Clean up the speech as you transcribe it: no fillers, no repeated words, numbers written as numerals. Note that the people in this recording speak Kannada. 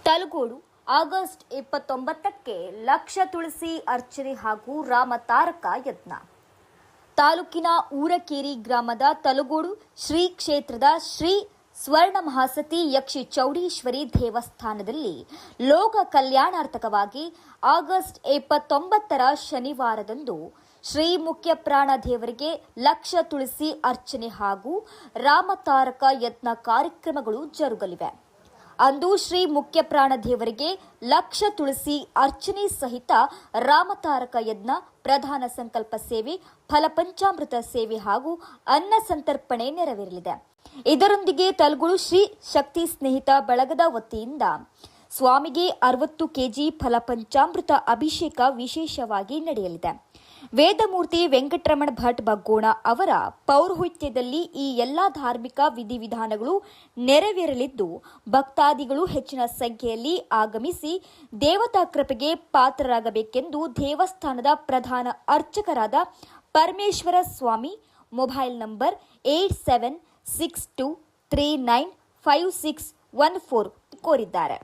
ತಲಗೋಡು ಆಗಸ್ಟ್ 29ಕ್ಕೆ ಲಕ್ಷ ತುಳಸಿ ಅರ್ಚನೆ ಹಾಗೂ ರಾಮತಾರಕ ಯತ್ನ. ತಾಲೂಕಿನ ಊರಕೇರಿ ಗ್ರಾಮದ ತಲಗೋಡು ಶ್ರೀ ಕ್ಷೇತ್ರದ ಶ್ರೀ ಸ್ವರ್ಣ ಮಹಾಸತಿ ಯಕ್ಷಿ ಚೌಡೇಶ್ವರಿ ದೇವಸ್ಥಾನದಲ್ಲಿ ಲೋಕ ಕಲ್ಯಾಣಾರ್ಥಕವಾಗಿ ಆಗಸ್ಟ್ 29ರ ಶನಿವಾರದಂದು ಶ್ರೀ ಮುಖ್ಯ ಪ್ರಾಣ ದೇವರಿಗೆ ಲಕ್ಷ ತುಳಸಿ ಅರ್ಚನೆ ಹಾಗೂ ರಾಮತಾರಕ ಯತ್ನ ಕಾರ್ಯಕ್ರಮಗಳು ಜರುಗಲಿವೆ. ಅಂದು ಶ್ರೀ ಮುಖ್ಯ ಪ್ರಾಣ ದೇವರಿಗೆ ಲಕ್ಷ ತುಳಸಿ ಅರ್ಚನೆ ಸಹಿತ ರಾಮತಾರಕ ಯಜ್ಞ, ಪ್ರಧಾನ ಸಂಕಲ್ಪ ಸೇವೆ, ಫಲಪಂಚಾಮೃತ ಸೇವೆ ಹಾಗೂ ಅನ್ನ ಸಂತರ್ಪಣೆ ನೆರವೇರಲಿದೆ. ಇದರೊಂದಿಗೆ ತಲಗೋಡು ಶ್ರೀ ಶಕ್ತಿ ಸ್ನೇಹಿತ ಬಳಗದ ವತಿಯಿಂದ ಸ್ವಾಮಿಗೆ 60 ಕೆಜಿ ಫಲಪಂಚಾಮೃತ ಅಭಿಷೇಕ ವಿಶೇಷವಾಗಿ ನಡೆಯಲಿದೆ. ವೇದಮೂರ್ತಿ ವೆಂಕಟರಮಣ ಭಟ್ ಬಗ್ಗೋಣ ಅವರ ಪೌರೋಹಿತ್ಯದಲ್ಲಿ ಈ ಎಲ್ಲಾ ಧಾರ್ಮಿಕ ವಿಧಿವಿಧಾನಗಳು ನೆರವೇರಲಿದ್ದು, ಭಕ್ತಾದಿಗಳು ಹೆಚ್ಚಿನ ಸಂಖ್ಯೆಯಲ್ಲಿ ಆಗಮಿಸಿ ದೇವತಾ ಕೃಪೆಗೆ ಪಾತ್ರರಾಗಬೇಕೆಂದು ದೇವಸ್ಥಾನದ ಪ್ರಧಾನ ಅರ್ಚಕರಾದ ಪರಮೇಶ್ವರ ಸ್ವಾಮಿ ಮೊಬೈಲ್ ನಂಬರ್ 8762395614 ಕೋರಿದ್ದಾರೆ.